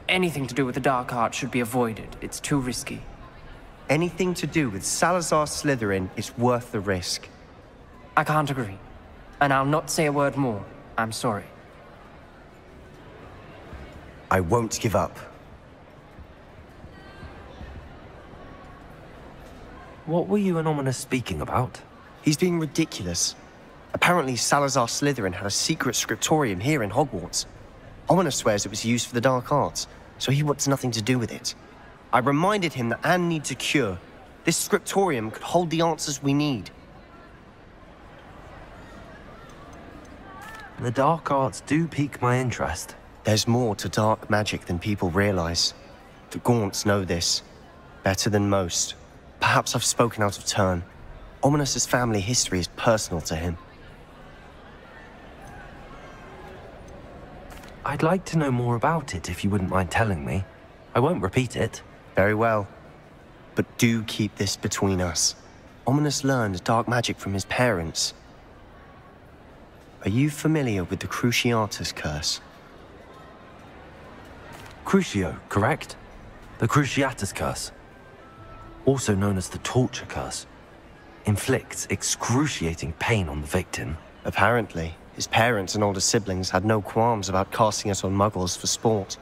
Anything to do with the dark arts should be avoided. It's too risky. Anything to do with Salazar Slytherin is worth the risk. I can't agree. And I'll not say a word more. I'm sorry. I won't give up. What were you and Ominis speaking about? He's being ridiculous. Apparently Salazar Slytherin had a secret scriptorium here in Hogwarts. Ominis swears it was used for the dark arts, so he wants nothing to do with it. I reminded him that Anne needs a cure. This scriptorium could hold the answers we need. The dark arts do pique my interest. There's more to dark magic than people realize. The Gaunts know this. Better than most. Perhaps I've spoken out of turn. Ominis' family history is personal to him. I'd like to know more about it if you wouldn't mind telling me. I won't repeat it. Very well. But do keep this between us. Ominis learned dark magic from his parents. Are you familiar with the Cruciatus curse? Crucio, correct? The Cruciatus curse. Also known as the torture curse. Inflicts excruciating pain on the victim. Apparently, his parents and older siblings had no qualms about casting it on muggles for sport.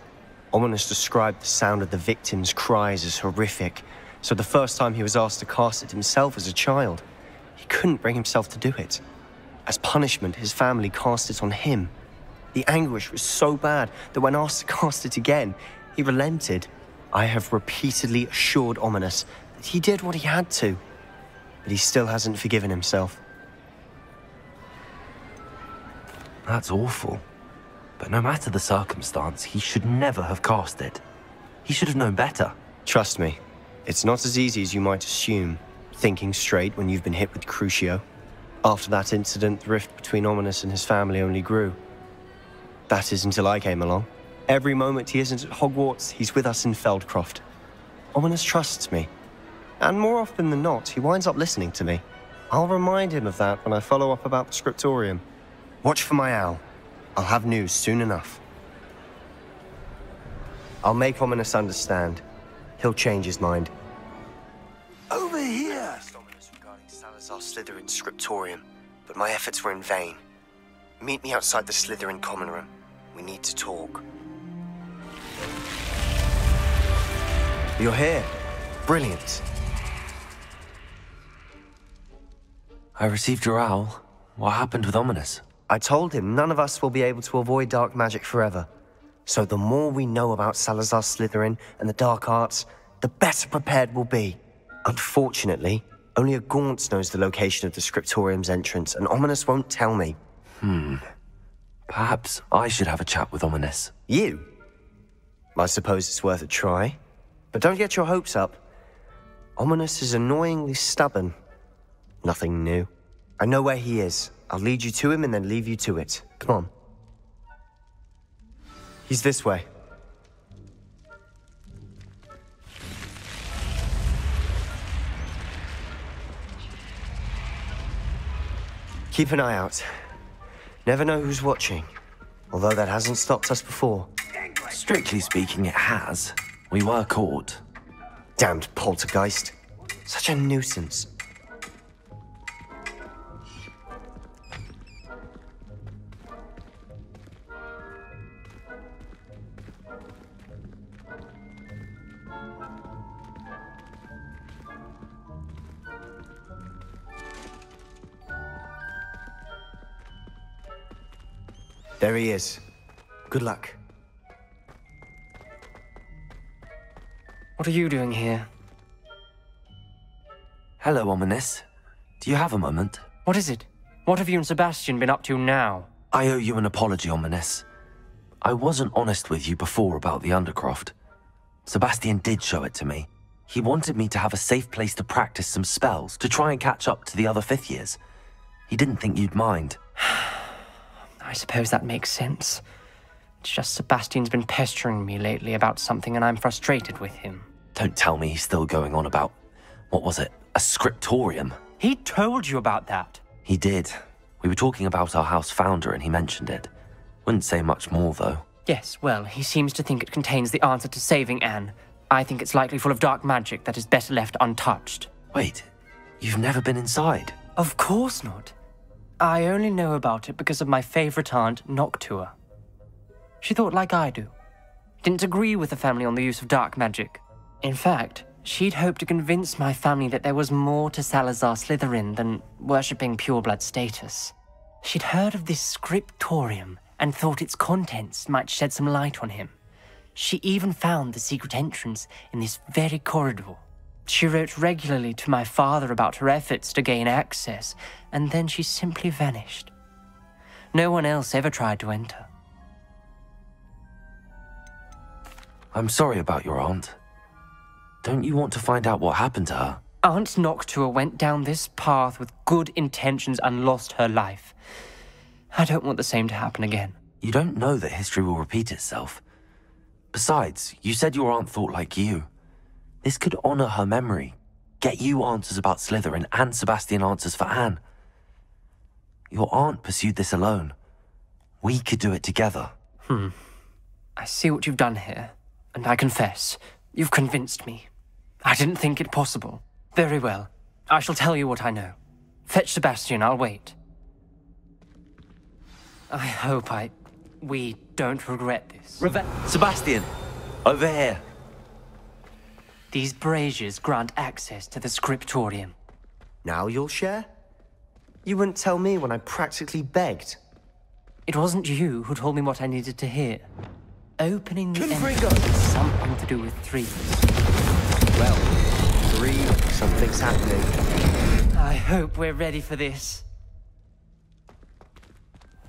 Ominis described the sound of the victim's cries as horrific, so the first time he was asked to cast it himself as a child, he couldn't bring himself to do it. As punishment, his family cast it on him. The anguish was so bad that when asked to cast it again, he relented. I have repeatedly assured Ominis that he did what he had to, but he still hasn't forgiven himself. That's awful. But no matter the circumstance, he should never have cast it. He should have known better. Trust me, it's not as easy as you might assume, thinking straight when you've been hit with Crucio. After that incident, the rift between Ominis and his family only grew. That is until I came along. Every moment he isn't at Hogwarts, he's with us in Feldcroft. Ominis trusts me. And more often than not, he winds up listening to me. I'll remind him of that when I follow up about the scriptorium. Watch for my owl. I'll have news soon enough. I'll make Ominis understand. He'll change his mind. Over here! I asked Ominis regarding Salazar Slytherin's scriptorium, but my efforts were in vain. Meet me outside the Slytherin common room. We need to talk. You're here. Brilliant. I received your owl. What happened with Ominis? I told him none of us will be able to avoid dark magic forever. So the more we know about Salazar Slytherin and the dark arts, the better prepared we'll be. Unfortunately, only a Gaunt knows the location of the scriptorium's entrance, and Ominis won't tell me. Perhaps I should have a chat with Ominis. You? I suppose it's worth a try. But don't get your hopes up. Ominis is annoyingly stubborn. Nothing new. I know where he is. I'll lead you to him and then leave you to it. Come on. He's this way. Keep an eye out. Never know who's watching. Although that hasn't stopped us before. Strictly speaking, it has. We were caught. Damned poltergeist. Such a nuisance. There he is. Good luck. What are you doing here? Hello, Ominis. Do you have a moment? What is it? What have you and Sebastian been up to now? I owe you an apology, Ominis. I wasn't honest with you before about the Undercroft. Sebastian did show it to me. He wanted me to have a safe place to practice some spells, to try and catch up to the other fifth years. He didn't think you'd mind. I suppose that makes sense. It's just Sebastian's been pestering me lately about something and I'm frustrated with him. Don't tell me he's still going on about, what was it, a scriptorium? He told you about that. He did. We were talking about our house founder and he mentioned it. Wouldn't say much more, though. Yes, well, he seems to think it contains the answer to saving Anne. I think it's likely full of dark magic that is better left untouched. Wait, you've never been inside? Of course not. I only know about it because of my favorite aunt, Noctua. She thought like I do. Didn't agree with the family on the use of dark magic. In fact, she'd hoped to convince my family that there was more to Salazar Slytherin than worshipping pureblood status. She'd heard of this scriptorium and thought its contents might shed some light on him. She even found the secret entrance in this very corridor. She wrote regularly to my father about her efforts to gain access, and then she simply vanished. No one else ever tried to enter. I'm sorry about your aunt. Don't you want to find out what happened to her? Aunt Noctua went down this path with good intentions and lost her life. I don't want the same to happen again. You don't know that history will repeat itself. Besides, you said your aunt thought like you. This could honor her memory, get you answers about Slytherin and Sebastian answers for Anne. Your aunt pursued this alone. We could do it together. I see what you've done here, and I confess, you've convinced me. I didn't think it possible. Very well. I shall tell you what I know. Fetch Sebastian, I'll wait. I hope we don't regret this. Sebastian! Over here! These braziers grant access to the scriptorium. Now you'll share? You wouldn't tell me when I practically begged. It wasn't you who told me what I needed to hear. Opening the entrance Confringo! has something to do with threes. Well, 3, something's happening. I hope we're ready for this.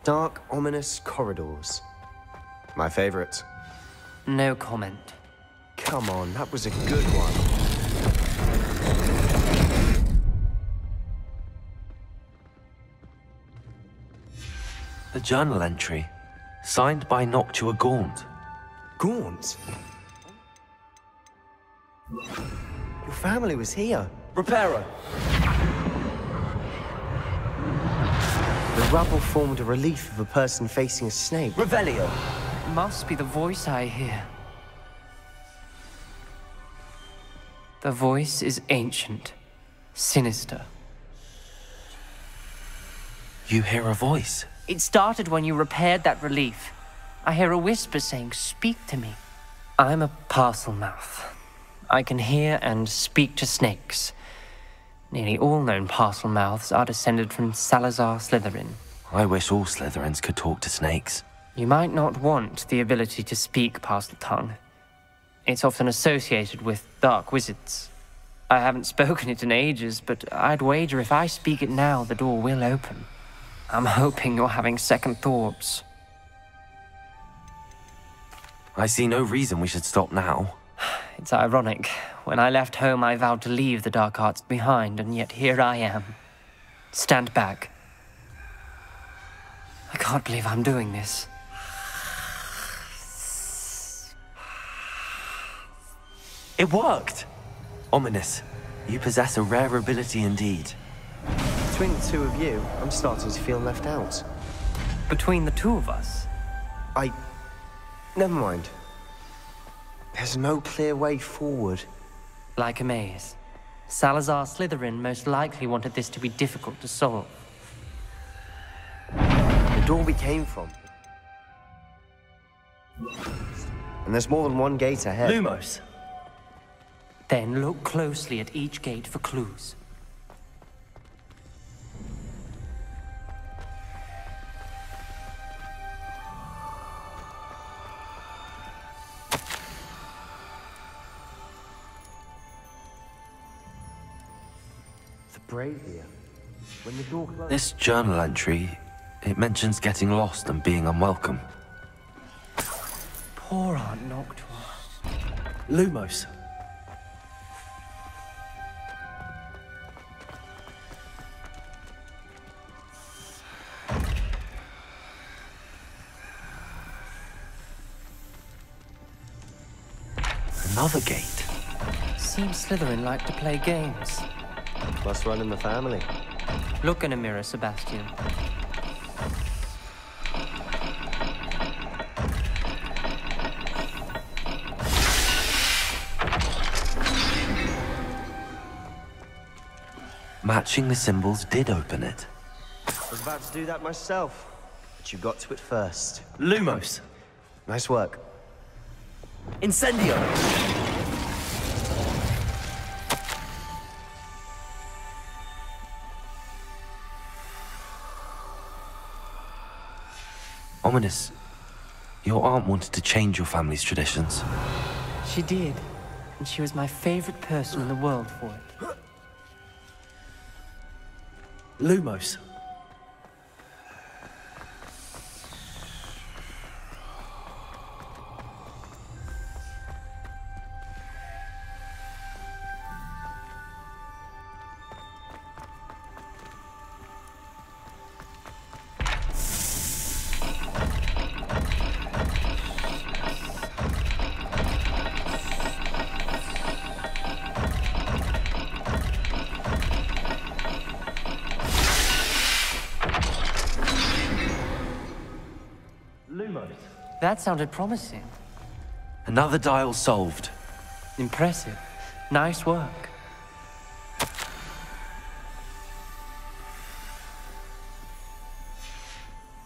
Dark, ominous corridors. My favorite. No comment. Come on, that was a good one. A journal entry, signed by Noctua Gaunt. Gaunt? Your family was here. Reparo! The rubble formed a relief of a person facing a snake. Revelio! Must be the voice I hear. The voice is ancient, sinister. You hear a voice? It started when you repaired that relief. I hear a whisper saying, "Speak to me." I'm a parcel mouth. I can hear and speak to snakes. Nearly all known parcel mouths are descended from Salazar Slytherin. I wish all Slytherins could talk to snakes. You might not want the ability to speak parcel tongue. It's often associated with dark wizards. I haven't spoken it in ages, but I'd wager if I speak it now, the door will open. I'm hoping you're having second thoughts. I see no reason we should stop now. It's ironic. When I left home, I vowed to leave the dark arts behind, and yet here I am. Stand back. I can't believe I'm doing this. It worked! Ominis, you possess a rare ability indeed. Between the two of you, I'm starting to feel left out. Between the two of us? Never mind. There's no clear way forward. Like a maze. Salazar Slytherin most likely wanted this to be difficult to solve. The door we came from. And there's more than one gate ahead. Lumos! Then look closely at each gate for clues. The brazier. When the door closed. This journal entry, it mentions getting lost and being unwelcome. Poor Aunt Noctua. Lumos! Another gate. Seems Slytherin like to play games. Must run in the family. Look in a mirror, Sebastian. Matching the symbols did open it. I was about to do that myself, but you got to it first. Lumos! Nice work. Incendio! Ominis, your aunt wanted to change your family's traditions. She did, and she was my favorite person in the world for it. Lumos. That sounded promising. Another dial solved. Impressive. Nice work.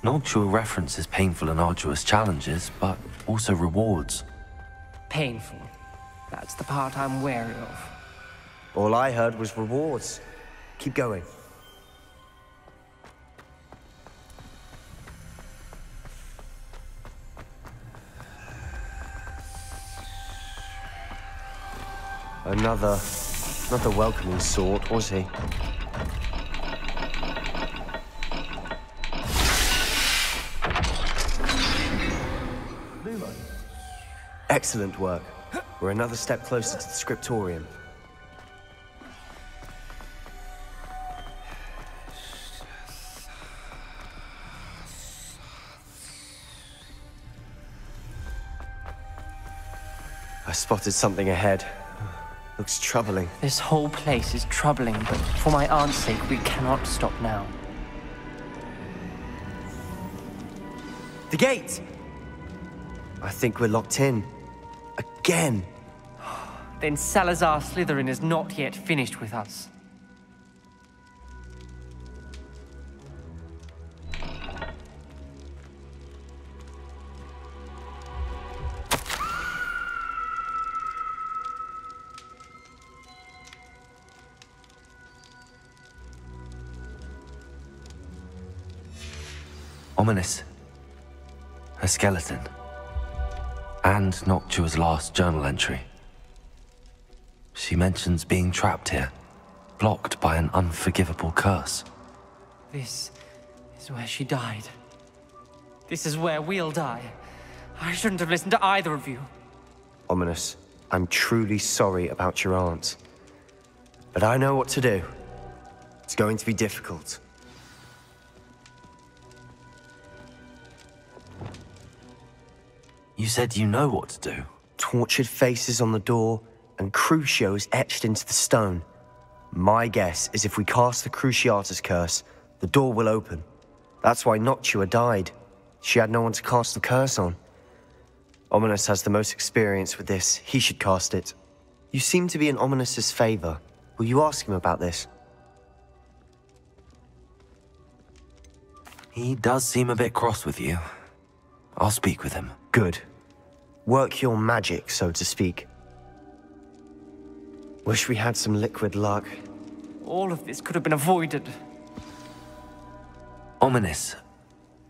Noctua references painful and arduous challenges, but also rewards. Painful. That's the part I'm wary of. All I heard was rewards. Keep going. Not the welcoming sort, was he? Excellent work. We're another step closer to the scriptorium. I spotted something ahead. Looks troubling. This whole place is troubling, but for my aunt's sake, we cannot stop now. The gate! I think we're locked in. Again! Then Salazar Slytherin is not yet finished with us. Ominis. Her skeleton. And Noctua's last journal entry. She mentions being trapped here, blocked by an unforgivable curse. This is where she died. This is where we'll die. I shouldn't have listened to either of you. Ominis, I'm truly sorry about your aunt. But I know what to do. It's going to be difficult. You said you know what to do. Tortured faces on the door, and Crucio is etched into the stone. My guess is if we cast the Cruciatus curse, the door will open. That's why Noctua died. She had no one to cast the curse on. Ominis has the most experience with this. He should cast it. You seem to be in Ominis' favor. Will you ask him about this? He does seem a bit cross with you. I'll speak with him. Good. Work your magic, so to speak. Wish we had some liquid luck. All of this could have been avoided. Ominis,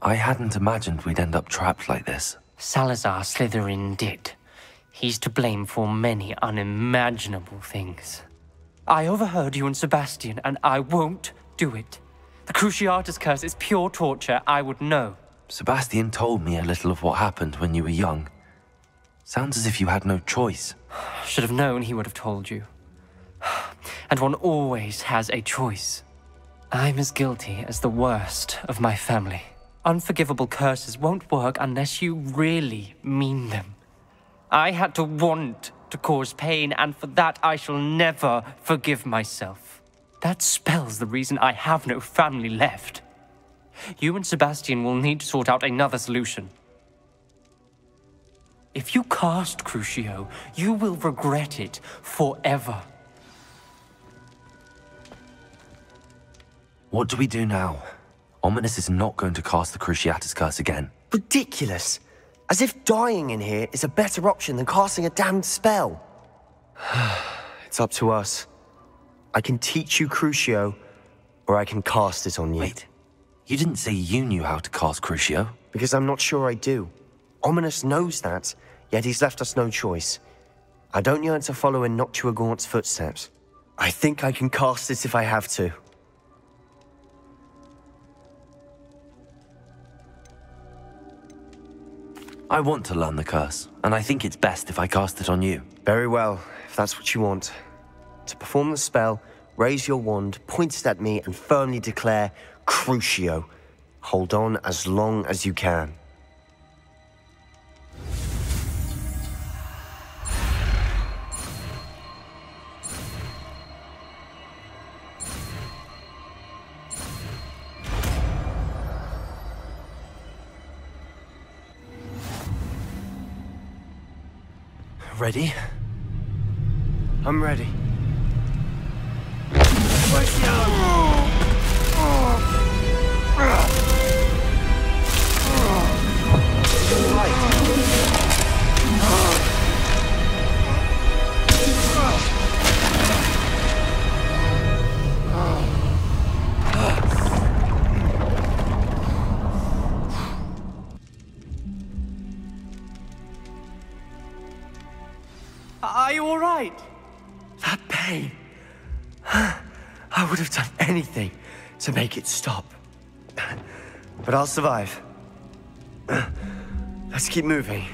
I hadn't imagined we'd end up trapped like this. Salazar Slytherin did. He's to blame for many unimaginable things. I overheard you and Sebastian, and I won't do it. The Cruciatus curse is pure torture, I would know. Sebastian told me a little of what happened when you were young. Sounds as if you had no choice. Should have known he would have told you. And one always has a choice. I'm as guilty as the worst of my family. Unforgivable curses won't work unless you really mean them. I had to want to cause pain, and for that I shall never forgive myself. That spells the reason I have no family left. You and Sebastian will need to sort out another solution. If you cast Crucio, you will regret it forever. What do we do now? Ominis is not going to cast the Cruciatus curse again. Ridiculous! As if dying in here is a better option than casting a damned spell. It's up to us. I can teach you Crucio, or I can cast it on you. Wait, you didn't say you knew how to cast Crucio? Because I'm not sure I do. Ominis knows that, yet he's left us no choice. I don't yearn to follow in Noctua Gaunt's footsteps. I think I can cast it if I have to. I want to learn the curse, and I think it's best if I cast it on you. Very well, if that's what you want. To perform the spell, raise your wand, point it at me, and firmly declare, Crucio. Hold on as long as you can. Ready? I'm ready. Are you all right? That pain. I would have done anything to make it stop. But I'll survive. Let's keep moving.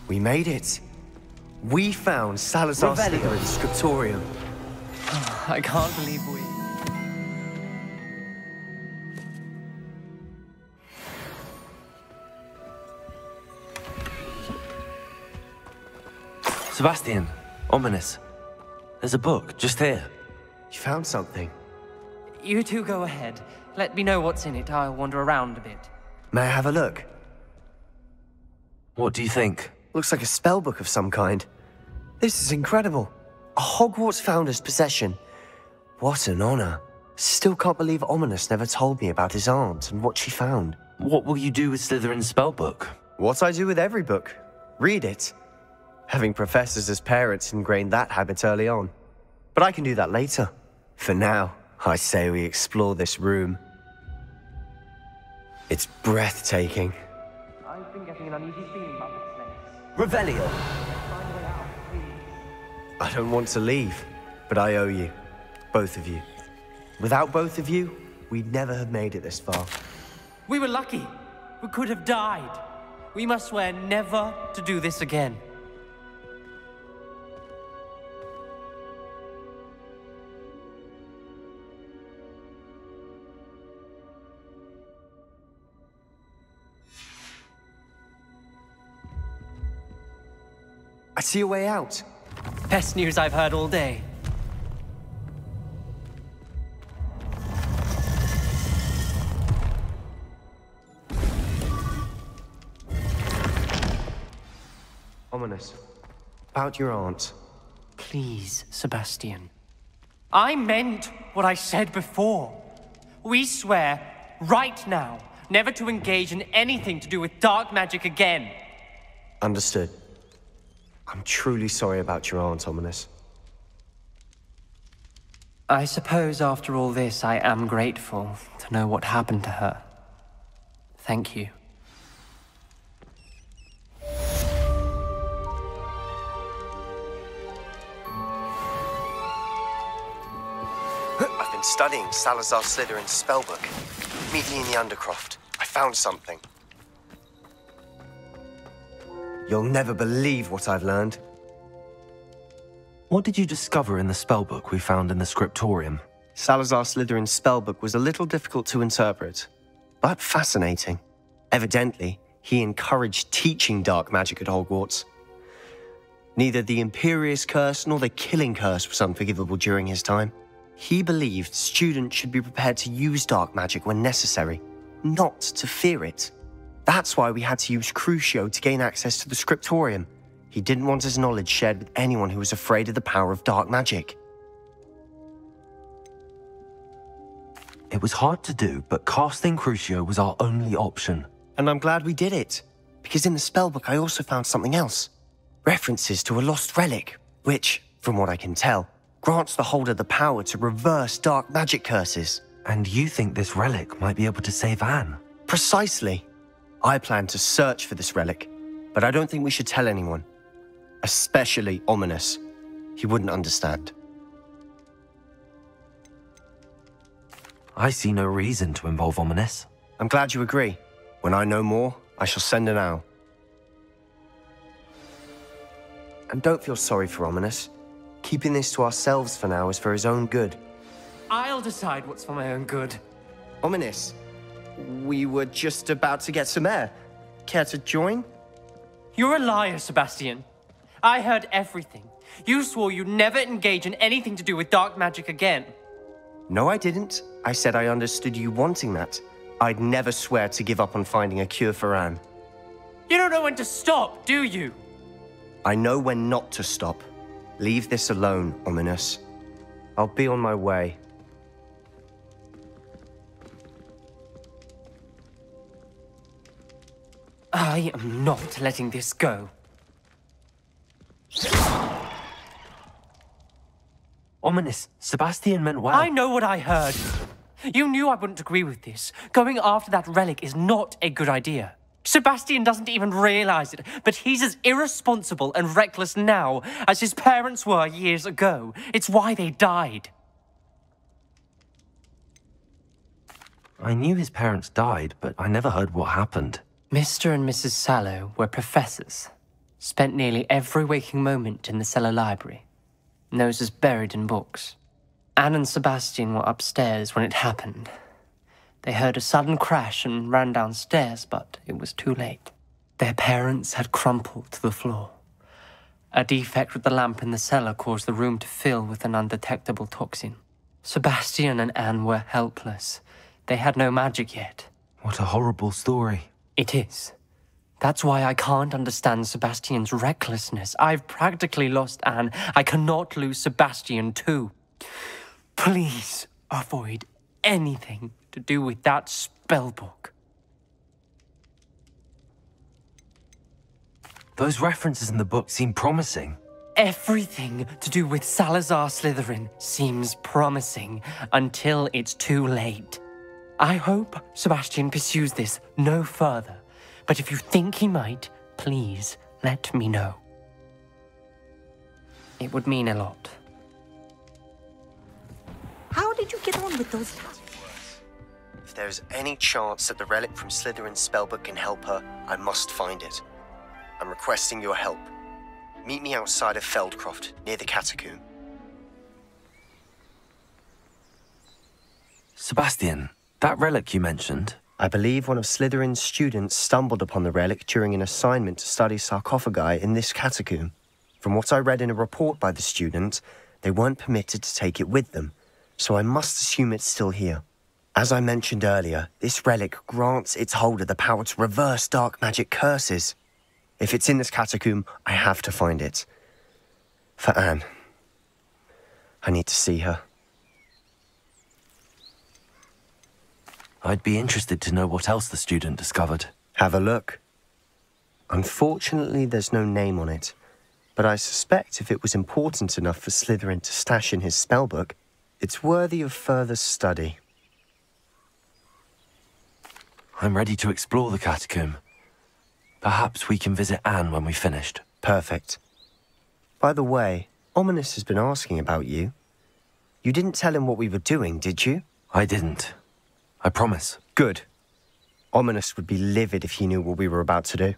We made it. We found Salazar Slytherin's scriptorium. I can't believe we... Sebastian, Ominis. There's a book, just here. You found something. You two go ahead. Let me know what's in it. I'll wander around a bit. May I have a look? What do you think? Looks like a spellbook of some kind. This is incredible. A Hogwarts founder's possession. What an honor. Still can't believe Ominis never told me about his aunt and what she found. What will you do with Slytherin's spellbook? What I do with every book. Read it. Having professors as parents ingrained that habit early on. But I can do that later. For now, I say we explore this room. It's breathtaking. I've been getting an uneasy feeling about this place. Revelio! I don't want to leave, but I owe you. Both of you. Without both of you, we'd never have made it this far. We were lucky. We could have died. We must swear never to do this again. I see a way out. Best news I've heard all day. Ominis. About your aunt. Please, Sebastian. I meant what I said before. We swear, right now, never to engage in anything to do with dark magic again. Understood. I'm truly sorry about your aunt, Ominis. I suppose after all this, I am grateful to know what happened to her. Thank you. I've been studying Salazar Slytherin's spellbook. Meet me in the Undercroft. I found something. You'll never believe what I've learned. What did you discover in the spellbook we found in the scriptorium? Salazar Slytherin's spellbook was a little difficult to interpret, but fascinating. Evidently, he encouraged teaching dark magic at Hogwarts. Neither the Imperius curse nor the killing curse was unforgivable during his time. He believed students should be prepared to use dark magic when necessary, not to fear it. That's why we had to use Crucio to gain access to the scriptorium. He didn't want his knowledge shared with anyone who was afraid of the power of dark magic. It It was hard to do, but casting Crucio was our only option. And I'm glad we did it, because in the spellbook I also found something else. References to a lost relic, which, from what I can tell, grants the holder the power to reverse dark magic curses. And you think this relic might be able to save Anne? Precisely. I plan to search for this relic, but I don't think we should tell anyone. Especially Ominis. He wouldn't understand. I see no reason to involve Ominis. I'm glad you agree. When I know more, I shall send an owl. And don't feel sorry for Ominis. Keeping this to ourselves for now is for his own good. I'll decide what's for my own good. Ominis, we were just about to get some air. Care to join? You're a liar, Sebastian. I heard everything. You swore you'd never engage in anything to do with dark magic again. No, I didn't. I said I understood you wanting that. I'd never swear to give up on finding a cure for Anne. You don't know when to stop, do you? I know when not to stop. Leave this alone, Ominis. I'll be on my way. I am not letting this go. Ominis, Sebastian meant well. I know what I heard. You knew I wouldn't agree with this. Going after that relic is not a good idea. Sebastian doesn't even realize it, but he's as irresponsible and reckless now as his parents were years ago. It's why they died. I knew his parents died, but I never heard what happened. Mr. and Mrs. Sallow were professors. Spent nearly every waking moment in the cellar library. Noses buried in books. Anne and Sebastian were upstairs when it happened. They heard a sudden crash and ran downstairs, but it was too late. Their parents had crumpled to the floor. A defect with the lamp in the cellar caused the room to fill with an undetectable toxin. Sebastian and Anne were helpless. They had no magic yet. What a horrible story. It is. That's why I can't understand Sebastian's recklessness. I've practically lost Anne. I cannot lose Sebastian too. Please avoid anything to do with that spellbook. Those references in the book seem promising. Everything to do with Salazar Slytherin seems promising until it's too late. I hope Sebastian pursues this no further, but if you think he might, please let me know. It would mean a lot. How did you get on with those? If there's any chance that the relic from Slytherin's spellbook can help her, I must find it. I'm requesting your help. Meet me outside of Feldcroft, near the catacomb. Sebastian, that relic you mentioned... I believe one of Slytherin's students stumbled upon the relic during an assignment to study sarcophagi in this catacomb. From what I read in a report by the student, they weren't permitted to take it with them, so I must assume it's still here. As I mentioned earlier, this relic grants its holder the power to reverse dark magic curses. If it's in this catacomb, I have to find it. For Anne. I need to see her. I'd be interested to know what else the student discovered. Have a look. Unfortunately, there's no name on it, but I suspect if it was important enough for Slytherin to stash in his spellbook, it's worthy of further study. I'm ready to explore the catacomb. Perhaps we can visit Anne when we've finished. Perfect. By the way, Ominis has been asking about you. You didn't tell him what we were doing, did you? I didn't. I promise. Good. Ominis would be livid if he knew what we were about to do.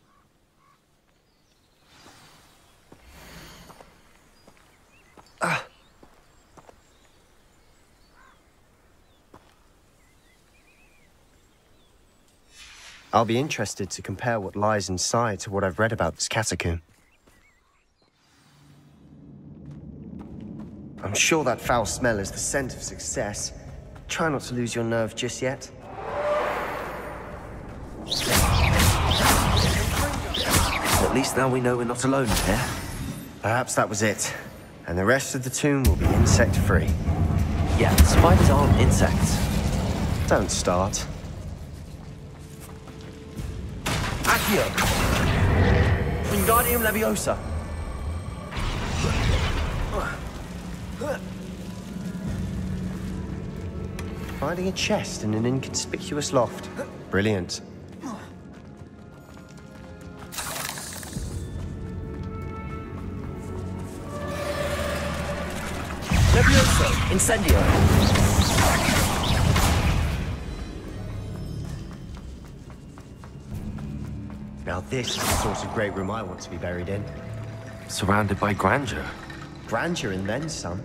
I'll be interested to compare what lies inside to what I've read about this catacomb. I'm sure that foul smell is the scent of success. Try not to lose your nerve just yet. At least now we know we're not alone in here. Perhaps that was it. And the rest of the tomb will be insect-free. Yeah, spiders aren't insects. Don't start. Accio! Wingardium Leviosa! Finding a chest in an inconspicuous loft. Brilliant. Leviosa! Incendio! Now this is the sort of great room I want to be buried in. Surrounded by grandeur. Grandeur and then some.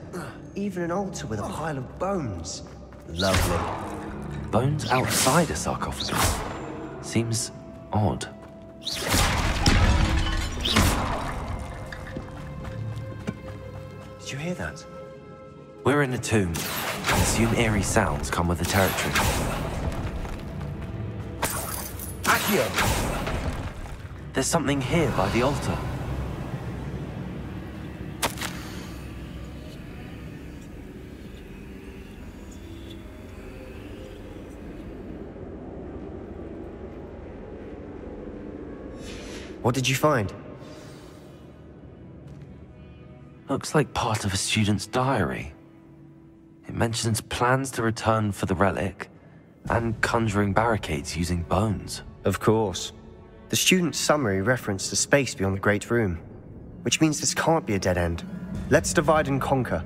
Even an altar with a pile of bones. Lovely. Bones outside a sarcophagus. Seems odd. Did you hear that? We're in a tomb. I assume eerie sounds come with the territory. Accio! There's something here by the altar. What did you find? Looks like part of a student's diary. It mentions plans to return for the relic and conjuring barricades using bones. Of course. The student's summary referenced a space beyond the Great Room, which means this can't be a dead end. Let's divide and conquer.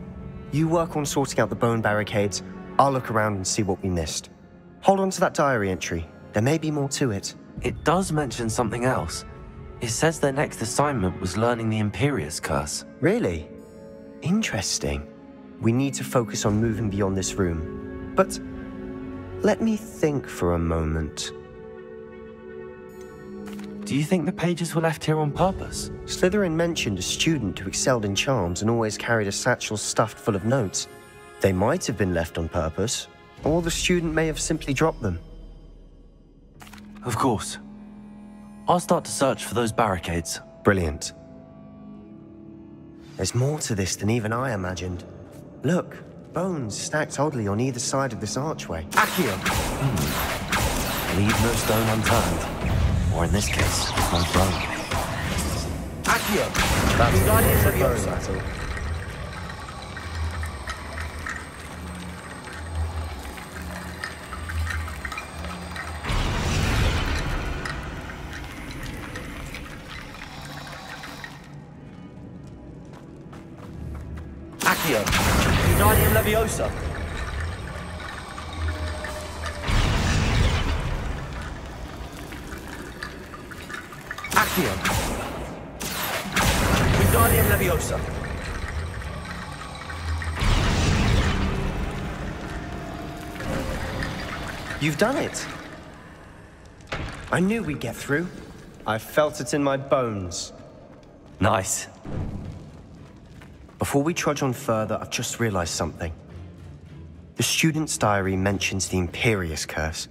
You work on sorting out the bone barricades, I'll look around and see what we missed. Hold on to that diary entry. There may be more to it. It does mention something else. It says their next assignment was learning the Imperius curse. Really? Interesting. We need to focus on moving beyond this room. But let me think for a moment. Do you think the pages were left here on purpose? Slytherin mentioned a student who excelled in charms and always carried a satchel stuffed full of notes. They might have been left on purpose, or the student may have simply dropped them. Of course. I'll start to search for those barricades. Brilliant. There's more to this than even I imagined. Look, bones stacked oddly on either side of this archway. Accio! Leave no stone unturned. Or in this case, no bone. Accio! That's Wingardium a bone Leviosa. battle. Accio! Wingardium Leviosa! Accio! Wingardium Leviosa! You've done it! I knew we'd get through. I felt it in my bones. Nice. Before we trudge on further, I've just realized something. The student's diary mentions the Imperius curse.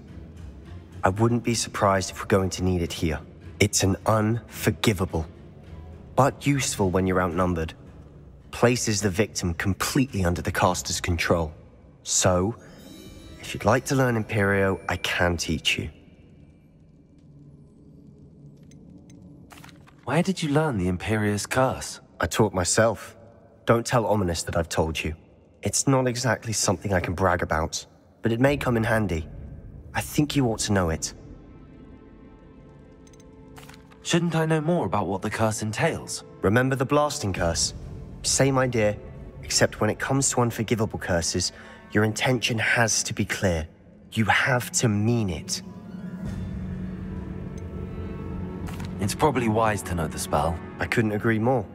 I wouldn't be surprised if we're going to need it here. It's an unforgivable, but useful when you're outnumbered. Places the victim completely under the caster's control. So, if you'd like to learn Imperio, I can teach you. Where did you learn the Imperius curse? I taught myself. Don't tell Ominis that I've told you. It's not exactly something I can brag about, but it may come in handy. I think you ought to know it. Shouldn't I know more about what the curse entails? Remember the blasting curse? Same idea, except when it comes to unforgivable curses, your intention has to be clear. You have to mean it. It's probably wise to know the spell. I couldn't agree more.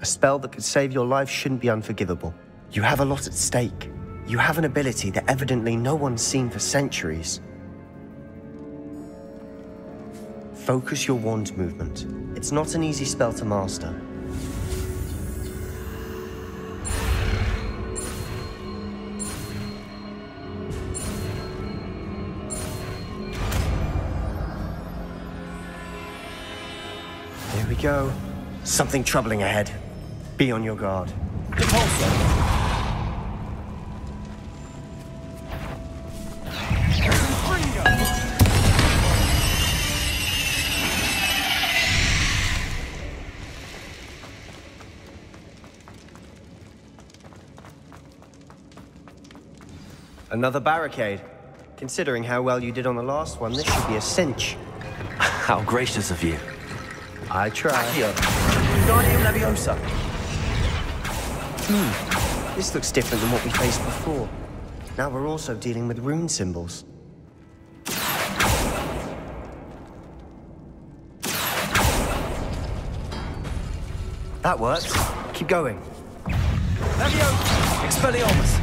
A spell that could save your life shouldn't be unforgivable. You have a lot at stake. You have an ability that evidently no one's seen for centuries. Focus your wand movement. It's not an easy spell to master. Here we go. Something troubling ahead. Be on your guard. Repulsor! Another barricade. Considering how well you did on the last one, this should be a cinch. How gracious of you. I try. Accio. Wingardium Leviosa. This looks different than what we faced before. Now we're also dealing with rune symbols. That worked. Keep going. Leviosa. Expelliarmus.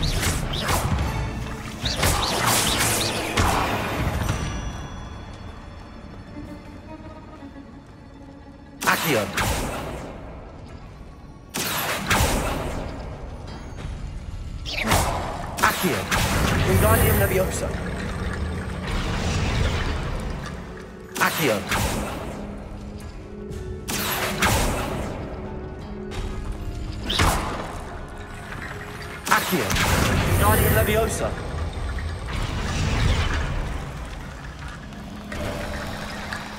Accio. Accio. Wingardium Leviosa. Accio. Accio. Wingardium Leviosa.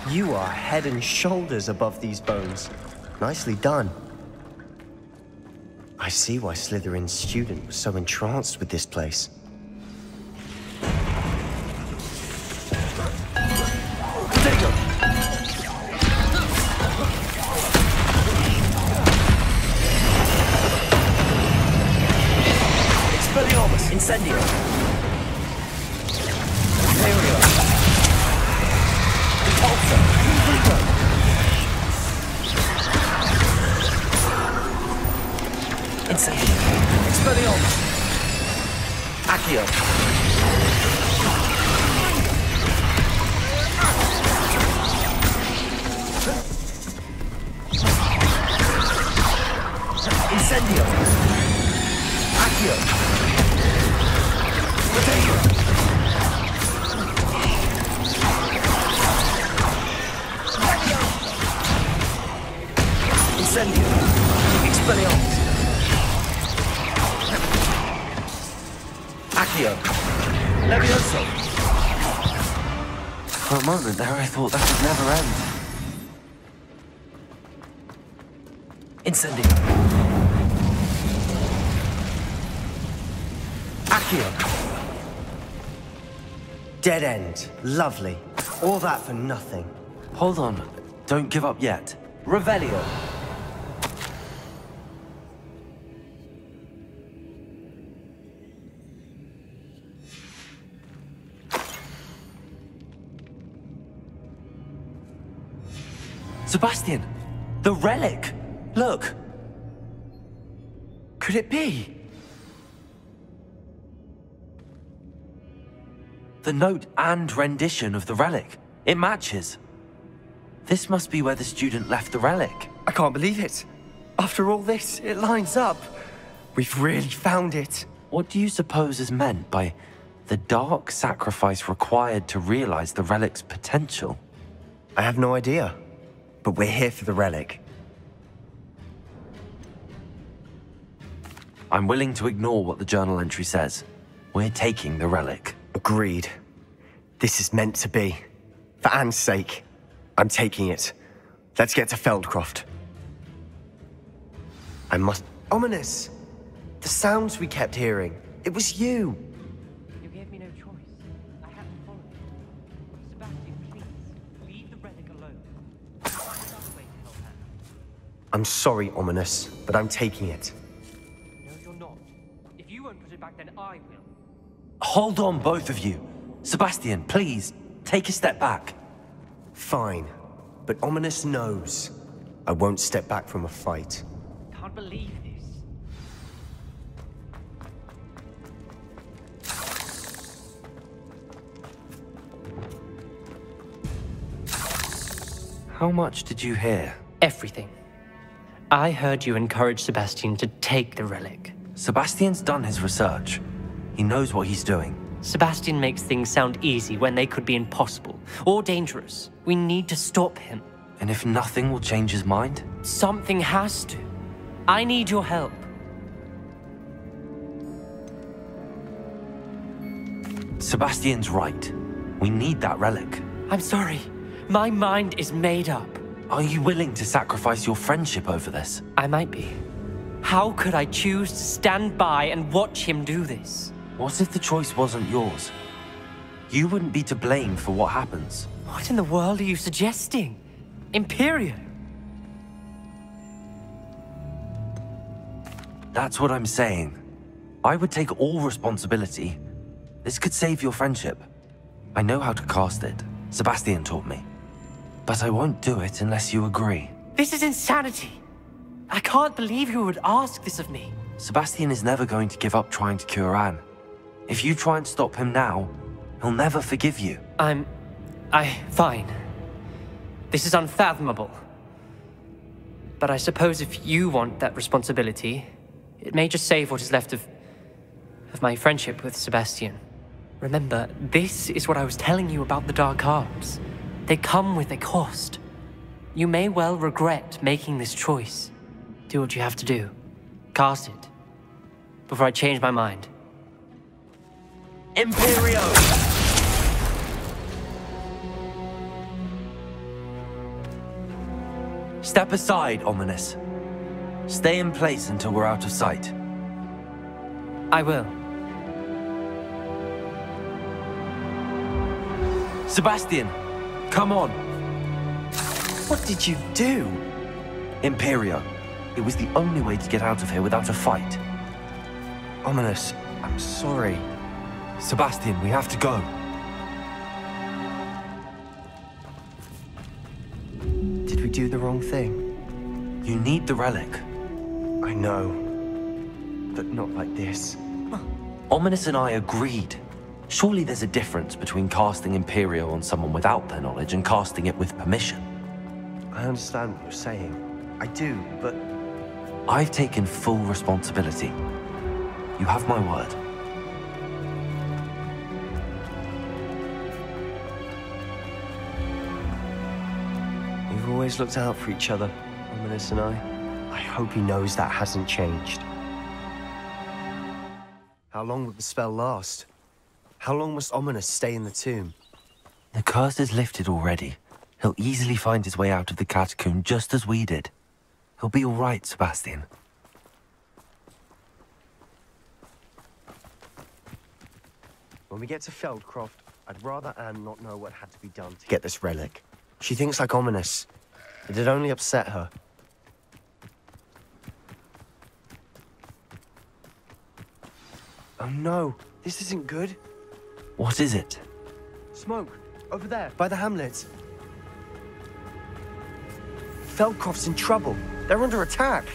You are head and shoulders above these bones. Nicely done. I see why Slytherin's student was so entranced with this place. Potato. Expelliarmus. Incendio. Imperius. Repulsor. Infligo. Incendio. Expelliarmus. Accio. Incendio. Accio. Potato. Incendio. Expelliarmus. Accio. Levioso. For a moment there I thought that would never end. Incendio. Accio. Dead end. Lovely. All that for nothing. Hold on. Don't give up yet. Revelio. Sebastian! The relic! Look! Could it be? The note and rendition of the relic. It matches. This must be where the student left the relic. I can't believe it. After all this, it lines up. We've really found it. What do you suppose is meant by the dark sacrifice required to realize the relic's potential? I have no idea. But we're here for the relic. I'm willing to ignore what the journal entry says. We're taking the relic. Agreed. This is meant to be. For Anne's sake, I'm taking it. Let's get to Feldcroft. I must... Ominis! The sounds we kept hearing. It was you. You gave me no choice. I had to follow you. Sebastian, please, leave the relic alone. I'm sorry, Ominis, but I'm taking it. No, you're not. If you won't put it back, then I will. Hold on, both of you. Sebastian, please, take a step back. Fine, but Ominis knows. I won't step back from a fight. Can't believe this. How much did you hear? Everything. I heard you encourage Sebastian to take the relic. Sebastian's done his research. He knows what he's doing. Sebastian makes things sound easy when they could be impossible or dangerous. We need to stop him. And if nothing will change his mind? Something has to. I need your help. Sebastian's right. We need that relic. I'm sorry. My mind is made up. Are you willing to sacrifice your friendship over this? I might be. How could I choose to stand by and watch him do this? What if the choice wasn't yours? You wouldn't be to blame for what happens. What in the world are you suggesting? Imperius? That's what I'm saying. I would take all responsibility. This could save your friendship. I know how to cast it. Sebastian taught me. But I won't do it unless you agree. This is insanity. I can't believe you would ask this of me. Sebastian is never going to give up trying to cure Anne. If you try and stop him now, he'll never forgive you. Fine. This is unfathomable. But I suppose if you want that responsibility, it may just save what is left of my friendship with Sebastian. Remember, this is what I was telling you about the dark arts. They come with a cost. You may well regret making this choice. Do what you have to do. Cast it. Before I change my mind. Imperio! Step aside, Ominis. Stay in place until we're out of sight. I will. Sebastian, come on. What did you do? Imperio. It was the only way to get out of here without a fight. Ominis, I'm sorry. Sebastian, we have to go. Did we do the wrong thing? You need the relic. I know. But not like this. Ominis and I agreed. Surely there's a difference between casting Imperio on someone without their knowledge and casting it with permission. I understand what you're saying. I do, but... I've taken full responsibility. You have my word. We've always looked out for each other, Ominis and I. I hope he knows that hasn't changed. How long will the spell last? How long must Ominis stay in the tomb? The curse is lifted already. He'll easily find his way out of the catacomb just as we did. He'll be all right, Sebastian. When we get to Feldcroft, I'd rather Anne not know what had to be done to get this relic. She thinks like Ominis. It'd only upset her. Oh no, this isn't good. What is it? Smoke, over there, by the hamlet. Feldcroft's in trouble. They're under attack.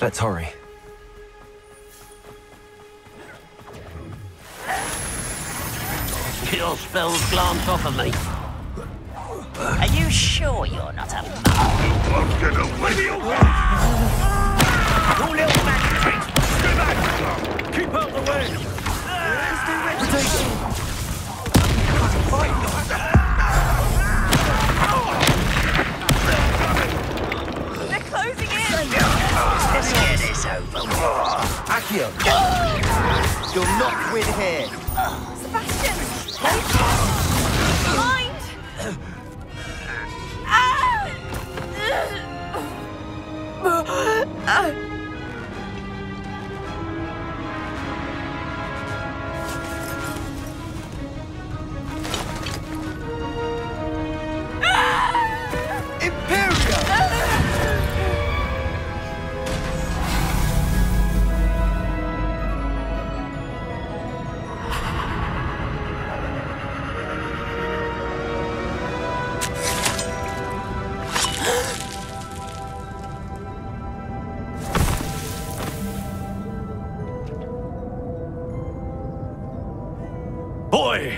Let's hurry. Your spells glance off of me. Are you sure you're not a mug? I'll get away with you! You little magic tricks! Stay back! Keep out the way! They're closing in! Let's get this over. Accio, you'll not win here. Sebastian! Mind! Boy!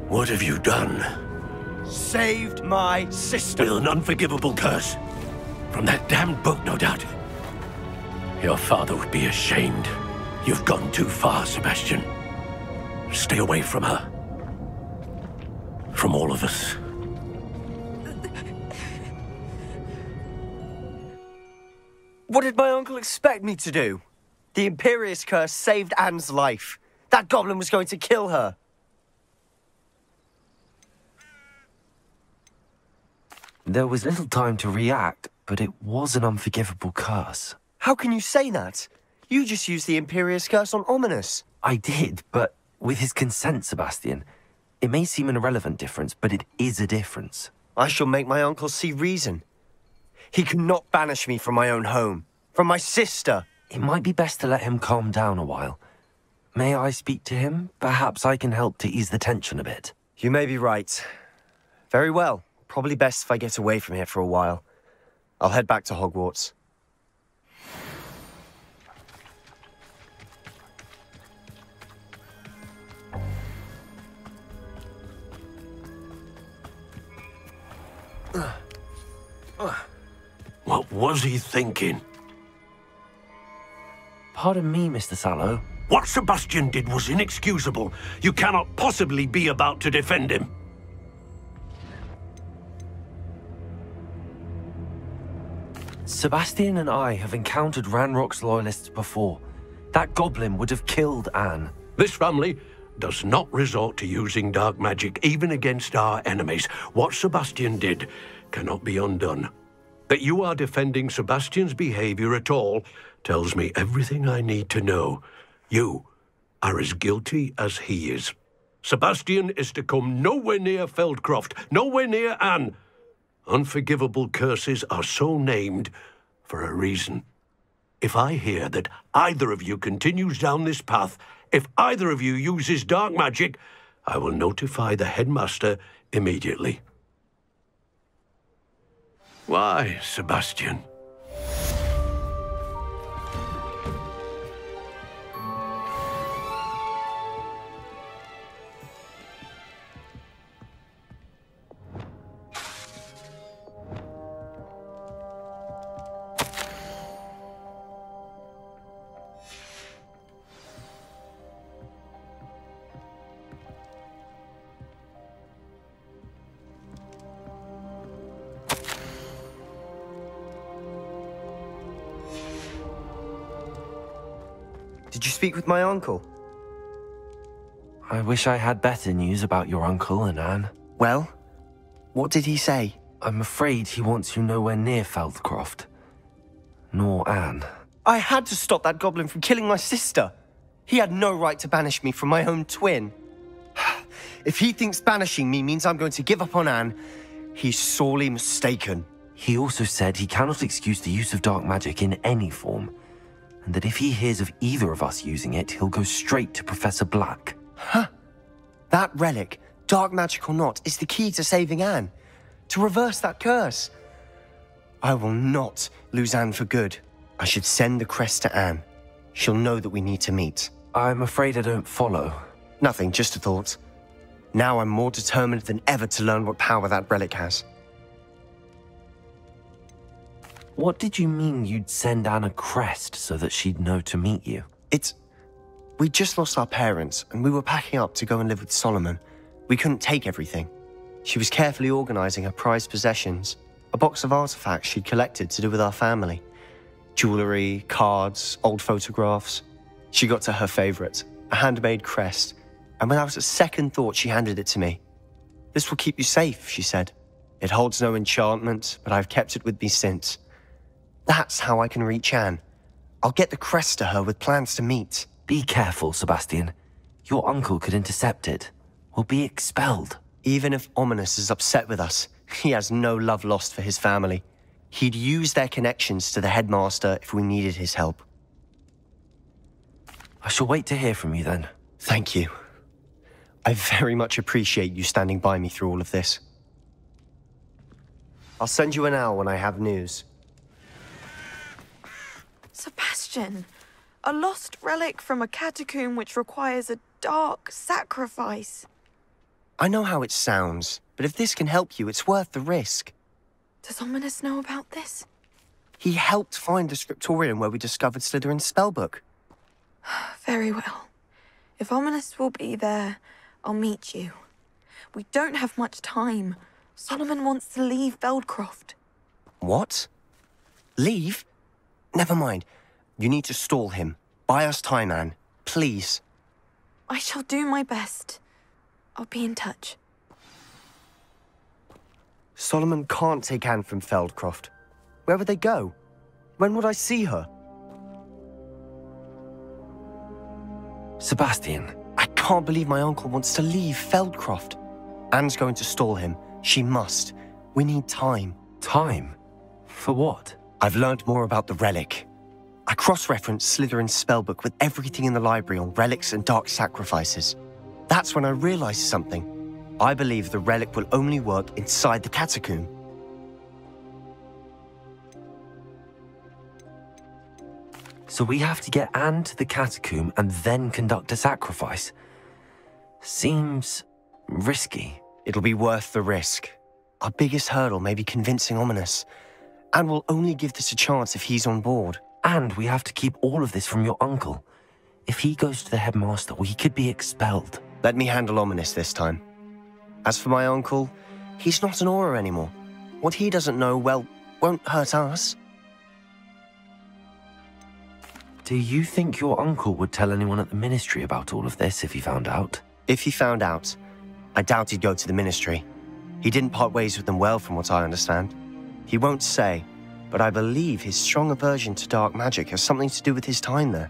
What have you done? Saved my sister. With an unforgivable curse. From that damned book, no doubt. Your father would be ashamed. You've gone too far, Sebastian. Stay away from her. From all of us. What did my uncle expect me to do? The Imperius curse saved Anne's life. That goblin was going to kill her. There was little time to react, but it was an unforgivable curse. How can you say that? You just used the Imperius curse on Ominis. I did, but with his consent, Sebastian. It may seem an irrelevant difference, but it is a difference. I shall make my uncle see reason. He cannot banish me from my own home, from my sister. It might be best to let him calm down a while. May I speak to him? Perhaps I can help to ease the tension a bit. You may be right. Very well. Probably best if I get away from here for a while. I'll head back to Hogwarts. What was he thinking? Pardon me, Mr. Sallow. What Sebastian did was inexcusable. You cannot possibly be about to defend him. Sebastian and I have encountered Ranrock's loyalists before. That goblin would have killed Anne. This family does not resort to using dark magic, even against our enemies. What Sebastian did cannot be undone. That you are defending Sebastian's behavior at all tells me everything I need to know. You are as guilty as he is. Sebastian is to come nowhere near Feldcroft, nowhere near Anne. Unforgivable curses are so named for a reason. If I hear that either of you continues down this path, if either of you uses dark magic, I will notify the headmaster immediately. Why, Sebastian? Did you speak with my uncle? I wish I had better news about your uncle and Anne. Well, what did he say? I'm afraid he wants you nowhere near Feldcroft. Nor Anne. I had to stop that goblin from killing my sister. He had no right to banish me from my own twin. If he thinks banishing me means I'm going to give up on Anne, he's sorely mistaken. He also said he cannot excuse the use of dark magic in any form, and that if he hears of either of us using it, he'll go straight to Professor Black. Huh. That relic, dark magic or not, is the key to saving Anne. To reverse that curse. I will not lose Anne for good. I should send the crest to Anne. She'll know that we need to meet. I'm afraid I don't follow. Nothing, just a thought. Now I'm more determined than ever to learn what power that relic has. What did you mean you'd send Anne a crest so that she'd know to meet you? We just lost our parents, and we were packing up to go and live with Solomon. We couldn't take everything. She was carefully organizing her prized possessions, a box of artifacts she'd collected to do with our family. Jewelry, cards, old photographs. She got to her favorite, a handmade crest, and without a second thought, she handed it to me. "This will keep you safe," she said. "It holds no enchantment, but I've kept it with me since. That's how I can reach Anne. I'll get the crest to her with plans to meet." Be careful, Sebastian. Your uncle could intercept it. We'll be expelled. Even if Ominis is upset with us, he has no love lost for his family. He'd use their connections to the headmaster if we needed his help. I shall wait to hear from you then. Thank you. I very much appreciate you standing by me through all of this. I'll send you an owl when I have news. Sebastian, a lost relic from a catacomb which requires a dark sacrifice. I know how it sounds, but if this can help you, it's worth the risk. Does Ominis know about this? He helped find the scriptorium where we discovered Slytherin's spellbook. Very well. If Ominis will be there, I'll meet you. We don't have much time. Solomon wants to leave Feldcroft. What? Leave? Never mind. You need to stall him. Buy us time, Anne. Please. I shall do my best. I'll be in touch. Solomon can't take Anne from Feldcroft. Where would they go? When would I see her? Sebastian. I can't believe my uncle wants to leave Feldcroft. Anne's going to stall him. She must. We need time. Time? For what? I've learned more about the relic. I cross-referenced Slytherin's spellbook with everything in the library on relics and dark sacrifices. That's when I realized something. I believe the relic will only work inside the catacomb. So we have to get Anne to the catacomb and then conduct a sacrifice. Seems risky. It'll be worth the risk. Our biggest hurdle may be convincing Ominis. And we'll only give this a chance if he's on board. And we have to keep all of this from your uncle. If he goes to the headmaster, we could be expelled. Let me handle Ominis this time. As for my uncle, he's not an Auror anymore. What he doesn't know, well, won't hurt us. Do you think your uncle would tell anyone at the ministry about all of this if he found out? If he found out, I doubt he'd go to the ministry. He didn't part ways with them well, from what I understand. He won't say, but I believe his strong aversion to dark magic has something to do with his time there.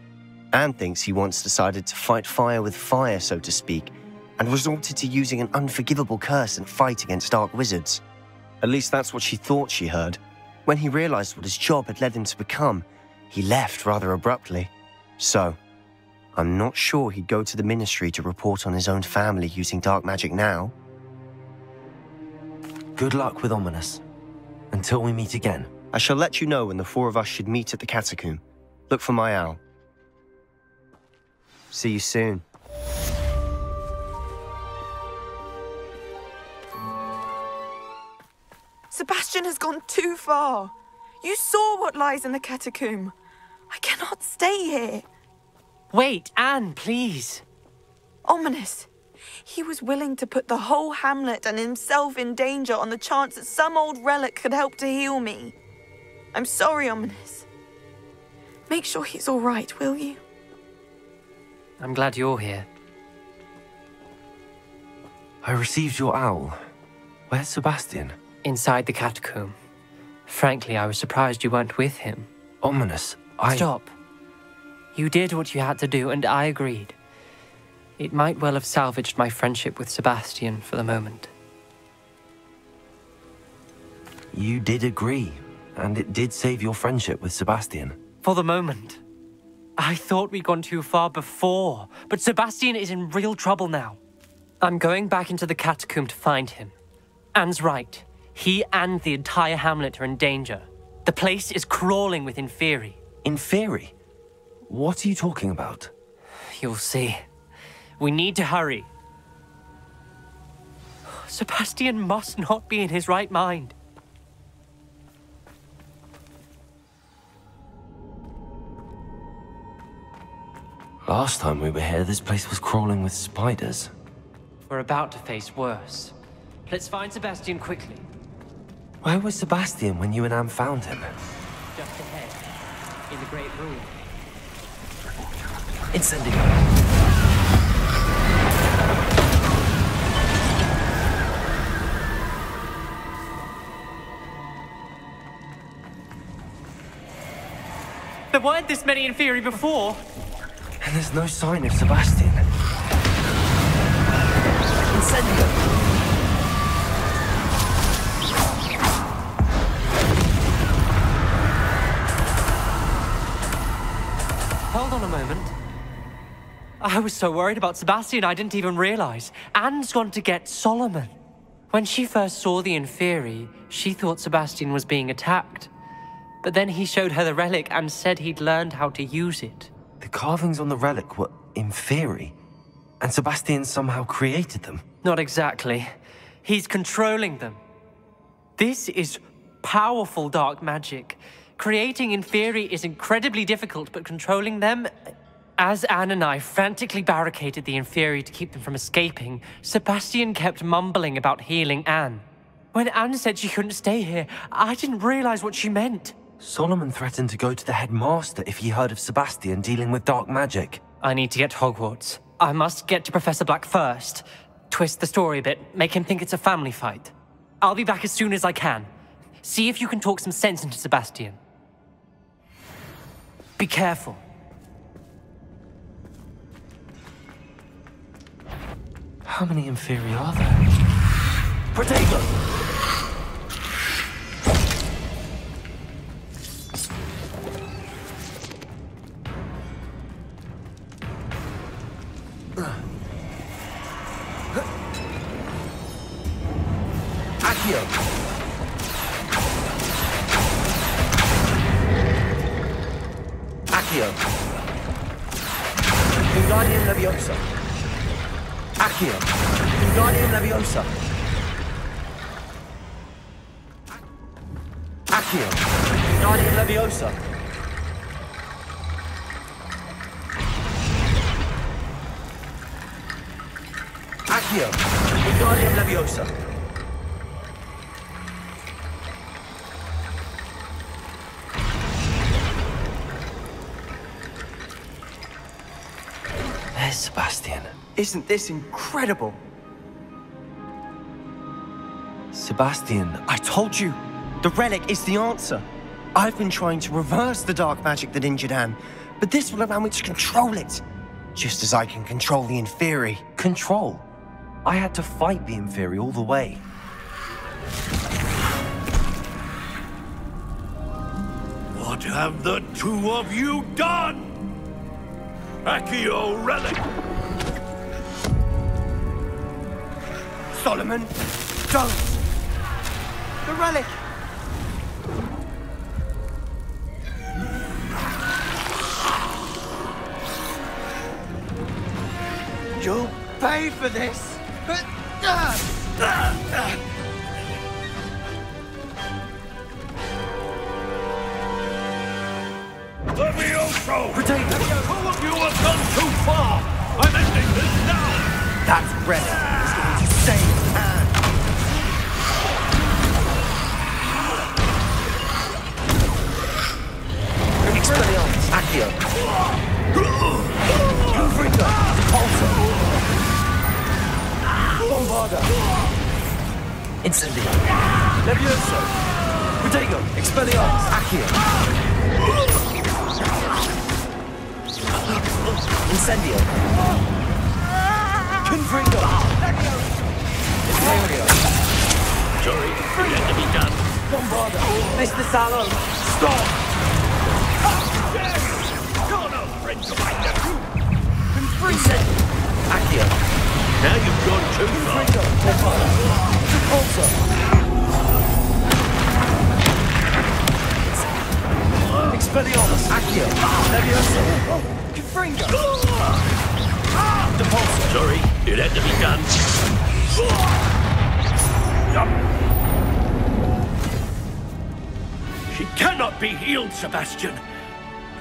Anne thinks he once decided to fight fire with fire, so to speak, and resorted to using an unforgivable curse in a fight against dark wizards. At least that's what she thought she heard. When he realized what his job had led him to become, he left rather abruptly. So, I'm not sure he'd go to the ministry to report on his own family using dark magic now. Good luck with Ominis. Until we meet again. I shall let you know when the four of us should meet at the catacomb. Look for my owl. See you soon. Sebastian has gone too far. You saw what lies in the catacomb. I cannot stay here. Wait, Anne, please. Ominis. He was willing to put the whole hamlet and himself in danger on the chance that some old relic could help to heal me. I'm sorry, Ominis. Make sure he's all right, will you? I'm glad you're here. I received your owl. Where's Sebastian? Inside the catacomb. Frankly, I was surprised you weren't with him. Ominis, Stop. You did what you had to do, and I agreed. It might well have salvaged my friendship with Sebastian for the moment. You did agree, and it did save your friendship with Sebastian. For the moment. I thought we'd gone too far before, but Sebastian is in real trouble now. I'm going back into the catacomb to find him. Anne's right. He and the entire hamlet are in danger. The place is crawling with Inferi. Inferi? What are you talking about? You'll see. We need to hurry. Sebastian must not be in his right mind. Last time we were here, this place was crawling with spiders. We're about to face worse. Let's find Sebastian quickly. Where was Sebastian when you and Anne found him? Just ahead, in the great room. Incendio! There weren't this many Inferi before. And there's no sign of Sebastian. Incendio! Hold on a moment. I was so worried about Sebastian I didn't even realize. Anne's gone to get Solomon. When she first saw the Inferi, she thought Sebastian was being attacked. But then he showed her the relic and said he'd learned how to use it. The carvings on the relic were Inferi, and Sebastian somehow created them. Not exactly. He's controlling them. This is powerful dark magic. Creating Inferi is incredibly difficult, but controlling them... As Anne and I frantically barricaded the Inferi to keep them from escaping, Sebastian kept mumbling about healing Anne. When Anne said she couldn't stay here, I didn't realize what she meant. Solomon threatened to go to the headmaster if he heard of Sebastian dealing with dark magic. I need to get to Hogwarts. I must get to Professor Black first. Twist the story a bit, make him think it's a family fight. I'll be back as soon as I can. See if you can talk some sense into Sebastian. Be careful. How many Inferi are there? Protego! Accio! Accio! Wingardium Leviosa! Accio! Wingardium Leviosa! Accio! Wingardium Leviosa! Accio! Wingardium Leviosa! There's Sebastian. Isn't this incredible? Sebastian, I told you, the relic is the answer. I've been trying to reverse the dark magic that injured Anne, but this will allow me to control it. Just as I can control the Inferi. control. I had to fight the Inferi all the way. What have the two of you done? Accio relic! Solomon, don't! The relic! You'll pay for this! Levioso! Potato! Who of you have gone too far? I'm ending this now! That relic is going to save Anne! Expelliarmus, Accio. Confringo, Repulsor. Bombarda. Incendio. Levioso. Protego, Expelliarmus, Accio. Incendio. Confringo. Imperius. Sorry, it had to be done. Bombarda. Mr. Sallow. Stop. You're no friend to my nephew! Incendio. Accio. Now you've gone too far. Confringo. Bombarda. Repulsor. Expelliarmus, Accio. Levioso. Confringo. Repulsor. Sorry, it had to be done. She cannot be healed, Sebastian.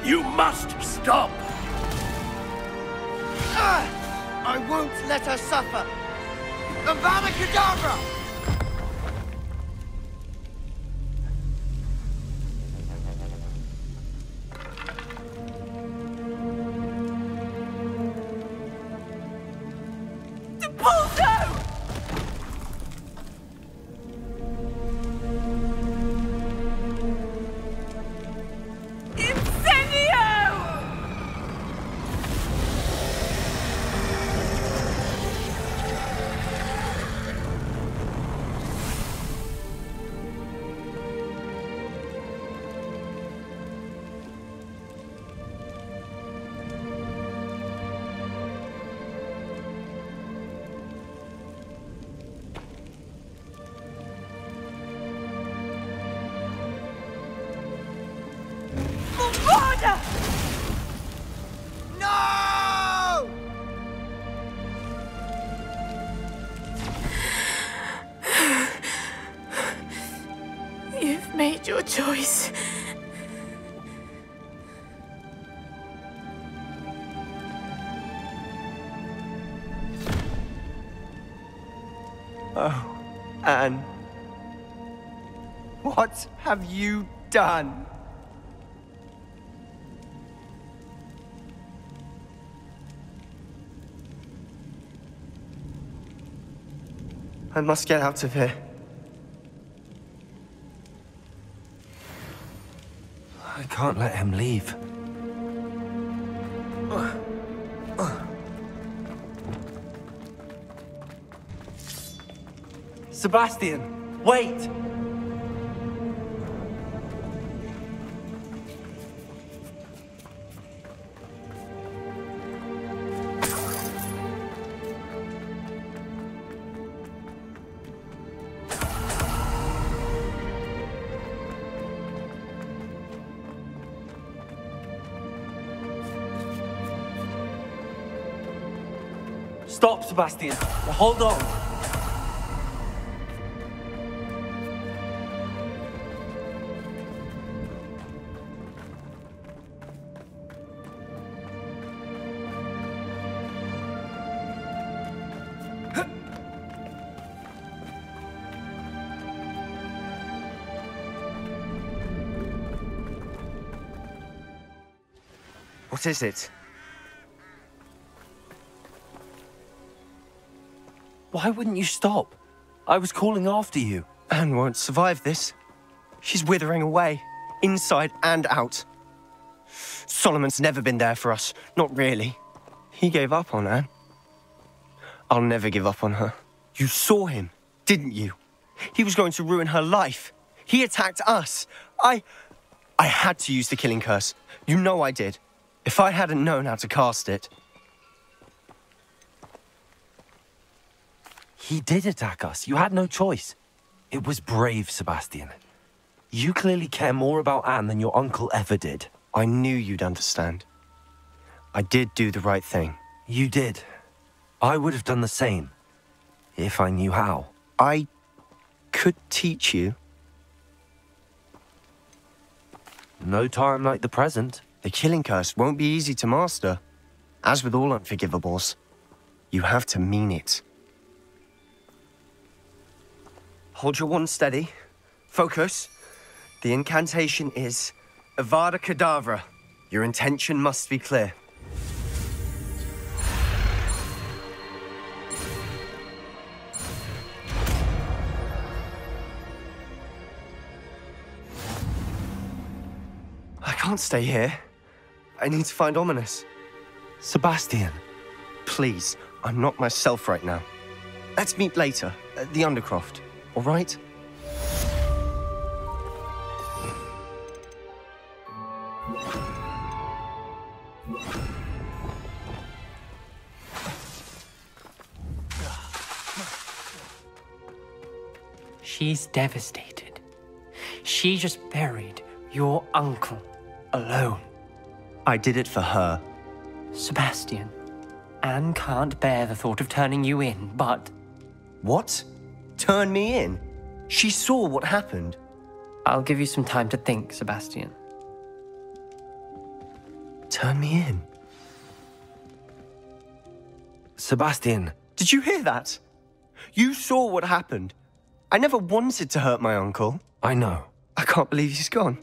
You must stop. I won't let her suffer! Avada Kedavra! No! You've made your choice. Oh, Anne. What have you done? I must get out of here. I can't let him leave. Sebastian, wait! Stop, Sebastian. Hold on. What is it? Why wouldn't you stop? I was calling after you. Anne won't survive this. She's withering away, inside and out. Solomon's never been there for us, not really. He gave up on Anne. I'll never give up on her. You saw him, didn't you? He was going to ruin her life. He attacked us. I had to use the killing curse. You know I did. If I hadn't known how to cast it... He did attack us. You had no choice. It was brave, Sebastian. You clearly care more about Anne than your uncle ever did. I knew you'd understand. I did do the right thing. You did. I would have done the same, if I knew how. I could teach you. No time like the present. The killing curse won't be easy to master. As with all unforgivables, you have to mean it. Hold your wand steady. Focus. The incantation is Avada Kedavra. Your intention must be clear. I can't stay here. I need to find Ominis. Sebastian. Please, I'm not myself right now. Let's meet later at the Undercroft, all right? She's devastated. She just buried your uncle alone. I did it for her. Sebastian, Anne can't bear the thought of turning you in, but... What? Turn me in? She saw what happened. I'll give you some time to think, Sebastian. Turn me in? Sebastian. Did you hear that? You saw what happened. I never wanted to hurt my uncle. I know. I can't believe he's gone.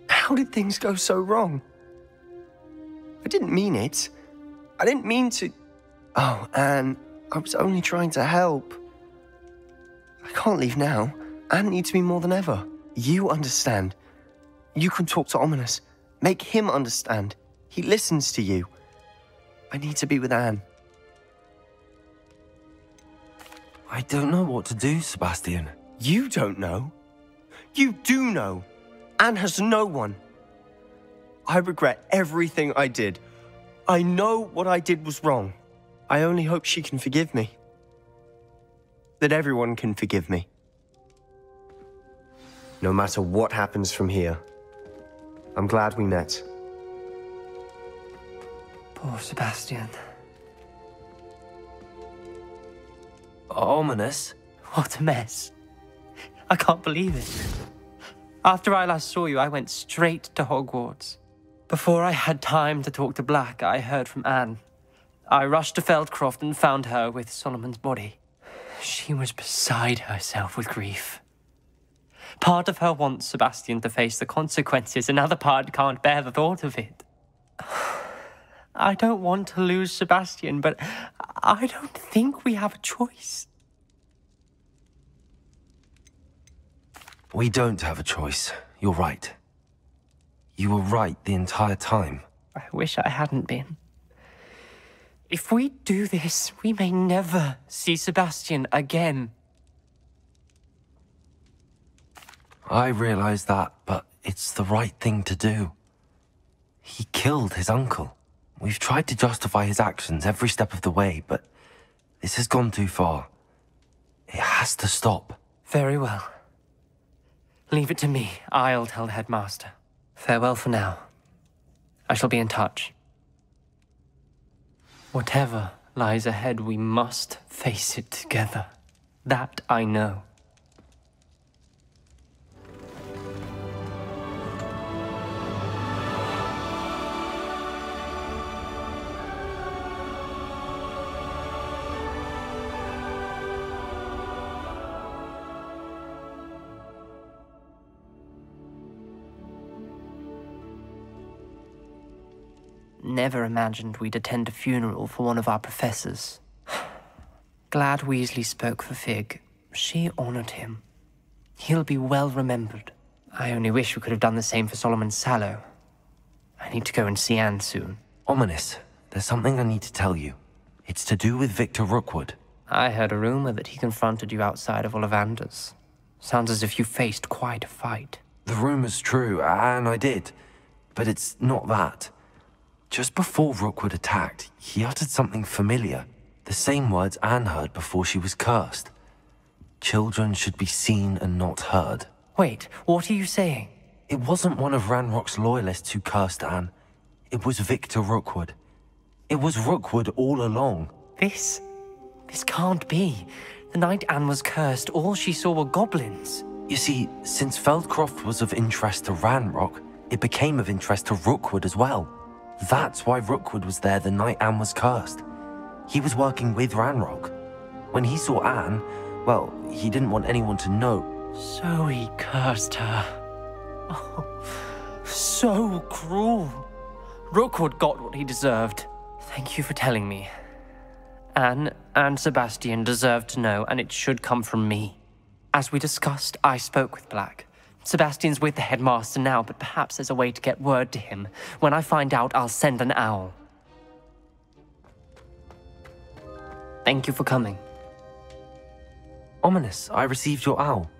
How did things go so wrong? I didn't mean it. I didn't mean to... Oh, Anne, I was only trying to help. I can't leave now. Anne needs me more than ever. You understand. You can talk to Ominis. Make him understand. He listens to you. I need to be with Anne. I don't know what to do, Sebastian. You don't know. You do know. Anne has no one. I regret everything I did. I know what I did was wrong. I only hope she can forgive me. That everyone can forgive me. No matter what happens from here, I'm glad we met. Poor Sebastian. Ominis? What a mess. I can't believe it. After I last saw you, I went straight to Hogwarts. Before I had time to talk to Black, I heard from Anne. I rushed to Feldcroft and found her with Solomon's body. She was beside herself with grief. Part of her wants Sebastian to face the consequences, another part can't bear the thought of it. I don't want to lose Sebastian, but I don't think we have a choice. We don't have a choice. You're right. You were right the entire time. I wish I hadn't been. If we do this, we may never see Sebastian again. I realize that, but it's the right thing to do. He killed his uncle. We've tried to justify his actions every step of the way, but this has gone too far. It has to stop. Very well. Leave it to me. I'll tell the headmaster. Farewell for now. I shall be in touch. Whatever lies ahead, we must face it together. That I know. Never imagined we'd attend a funeral for one of our professors. Glad Weasley spoke for Fig. She honored him. He'll be well remembered. I only wish we could have done the same for Solomon Sallow. I need to go and see Anne soon. Ominis, there's something I need to tell you. It's to do with Victor Rookwood. I heard a rumor that he confronted you outside of Ollivander's. Sounds as if you faced quite a fight. The rumor's true, and I did. But it's not that. Just before Rookwood attacked, he uttered something familiar. The same words Anne heard before she was cursed. Children should be seen and not heard. Wait, what are you saying? It wasn't one of Ranrock's loyalists who cursed Anne. It was Victor Rookwood. It was Rookwood all along. This can't be. The night Anne was cursed, all she saw were goblins. You see, since Feldcroft was of interest to Ranrock, it became of interest to Rookwood as well. That's why Rookwood was there the night Anne was cursed. He was working with Ranrock. When he saw Anne, well, he didn't want anyone to know. So he cursed her. Oh, so cruel. Rookwood got what he deserved. Thank you for telling me. Anne and Sebastian deserve to know, and it should come from me. As we discussed, I spoke with Black. Sebastian's with the headmaster now, but perhaps there's a way to get word to him. When I find out, I'll send an owl. Thank you for coming. Ominis, I received your owl.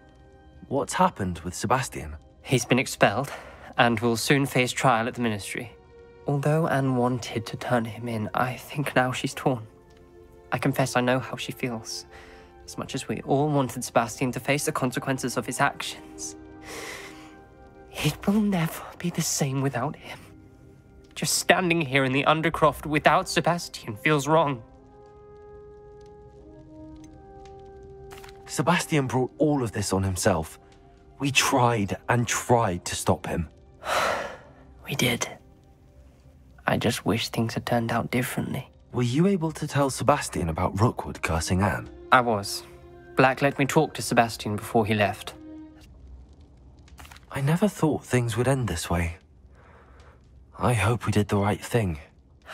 What's happened with Sebastian? He's been expelled, and will soon face trial at the Ministry. Although Anne wanted to turn him in, I think now she's torn. I confess I know how she feels. As much as we all wanted Sebastian to face the consequences of his actions. It will never be the same without him. Just standing here in the Undercroft without Sebastian feels wrong. Sebastian brought all of this on himself. We tried and tried to stop him. We did. I just wish things had turned out differently. Were you able to tell Sebastian about Rookwood cursing Anne? I was. Black let me talk to Sebastian before he left. I never thought things would end this way. I hope we did the right thing.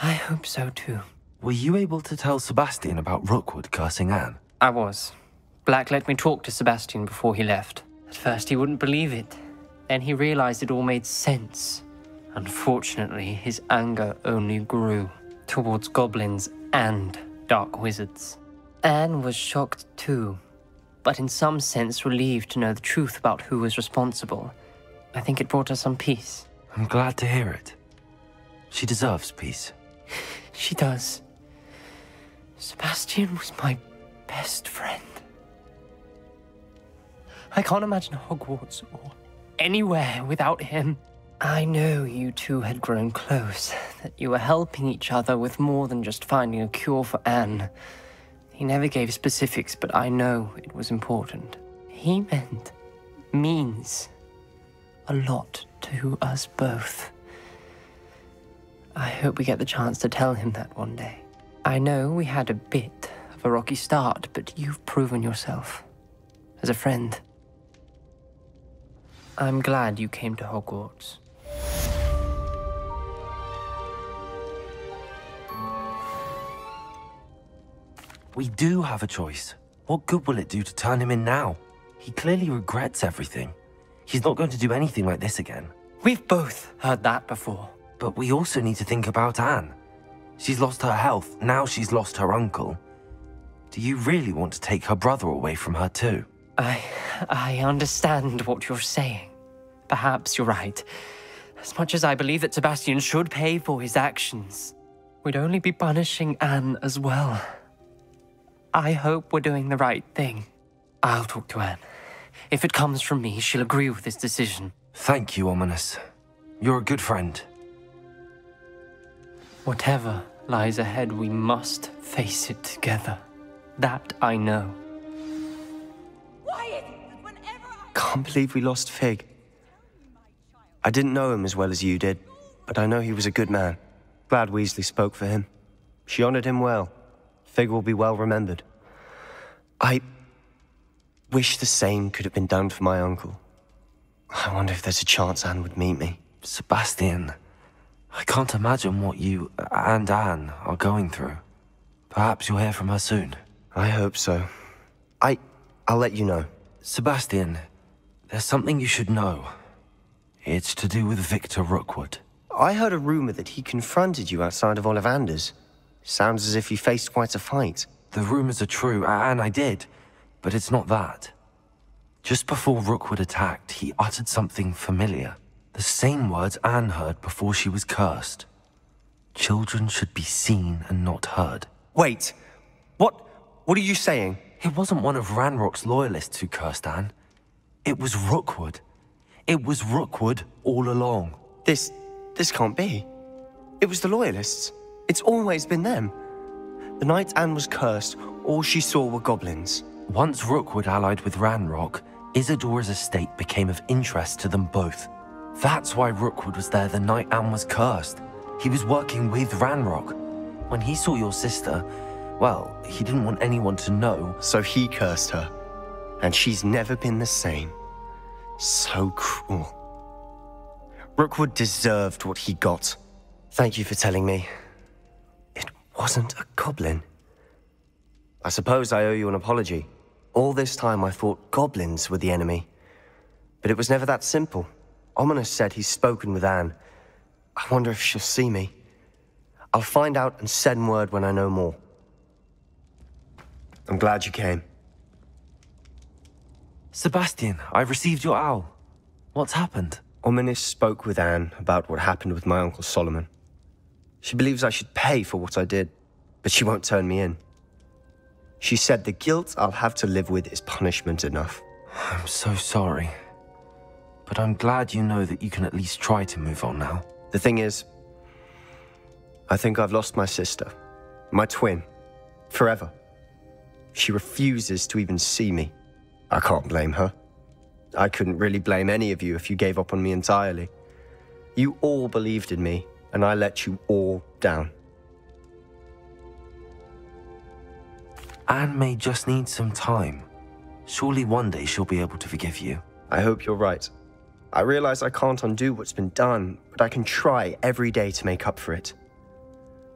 I hope so too. Were you able to tell Sebastian about Rookwood cursing Anne? I was. Black let me talk to Sebastian before he left. At first he wouldn't believe it. Then he realized it all made sense. Unfortunately, his anger only grew towards goblins and dark wizards. Anne was shocked too, but in some sense relieved to know the truth about who was responsible. I think it brought her some peace. I'm glad to hear it. She deserves peace. She does. Sebastian was my best friend. I can't imagine Hogwarts or anywhere without him. I know you two had grown close, that you were helping each other with more than just finding a cure for Anne. He never gave specifics, but I know it was important. He means a lot to us both. I hope we get the chance to tell him that one day. I know we had a bit of a rocky start, but you've proven yourself as a friend. I'm glad you came to Hogwarts. We do have a choice. What good will it do to turn him in now? He clearly regrets everything. He's not going to do anything like this again. We've both heard that before. But we also need to think about Anne. She's lost her health, now she's lost her uncle. Do you really want to take her brother away from her too? I understand what you're saying. Perhaps you're right. As much as I believe that Sebastian should pay for his actions, we'd only be punishing Anne as well. I hope we're doing the right thing. I'll talk to Anne. If it comes from me, she'll agree with this decision. Thank you, Ominis. You're a good friend. Whatever lies ahead, we must face it together. That I know. Can't believe we lost Fig. I didn't know him as well as you did, but I know he was a good man. Glad Weasley spoke for him. She honored him well. Fig will be well remembered. I wish the same could have been done for my uncle. I wonder if there's a chance Anne would meet me. Sebastian, I can't imagine what you and Anne are going through. Perhaps you'll hear from her soon. I hope so. I'll let you know. Sebastian, there's something you should know. It's to do with Victor Rookwood. I heard a rumor that he confronted you outside of Ollivander's. Sounds as if you faced quite a fight. The rumors are true, and I did, but it's not that. Just before Rookwood attacked, he uttered something familiar. The same words Anne heard before she was cursed. Children should be seen and not heard. Wait, what are you saying? It wasn't one of Ranrock's loyalists who cursed Anne. It was Rookwood. It was Rookwood all along. This can't be. It was the Loyalists. It's always been them. The night Anne was cursed, all she saw were goblins. Once Rookwood allied with Ranrock, Isadora's estate became of interest to them both. That's why Rookwood was there the night Anne was cursed. He was working with Ranrock. When he saw your sister, well, he didn't want anyone to know. So he cursed her. And she's never been the same. So cruel. Rookwood deserved what he got. Thank you for telling me. It wasn't a goblin. I suppose I owe you an apology. All this time I thought goblins were the enemy. But it was never that simple. Ominis said he's spoken with Anne. I wonder if she'll see me. I'll find out and send word when I know more. I'm glad you came. Sebastian, I received your owl. What's happened? Ominis spoke with Anne about what happened with my Uncle Solomon. She believes I should pay for what I did, but she won't turn me in. She said the guilt I'll have to live with is punishment enough. I'm so sorry. But I'm glad you know that you can at least try to move on now. The thing is, I think I've lost my sister, my twin, forever. She refuses to even see me. I can't blame her. I couldn't really blame any of you if you gave up on me entirely. You all believed in me, and I let you all down. Anne may just need some time. Surely one day she'll be able to forgive you. I hope you're right. I realize I can't undo what's been done, but I can try every day to make up for it.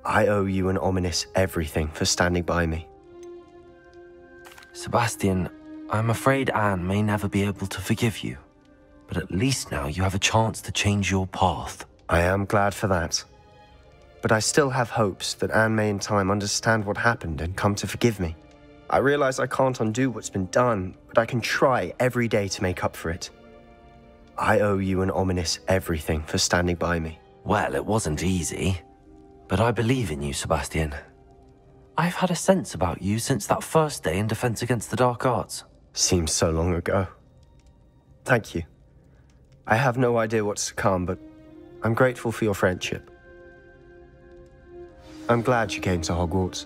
I owe you and Ominis everything for standing by me. Sebastian, I'm afraid Anne may never be able to forgive you. But at least now you have a chance to change your path. I am glad for that. But I still have hopes that Anne may in time understand what happened and come to forgive me. I realize I can't undo what's been done, but I can try every day to make up for it. I owe you and Ominis everything for standing by me. Well, it wasn't easy. But I believe in you, Sebastian. I've had a sense about you since that first day in Defense Against the Dark Arts. Seems so long ago. Thank you. I have no idea what's to come, but I'm grateful for your friendship. I'm glad you came to Hogwarts.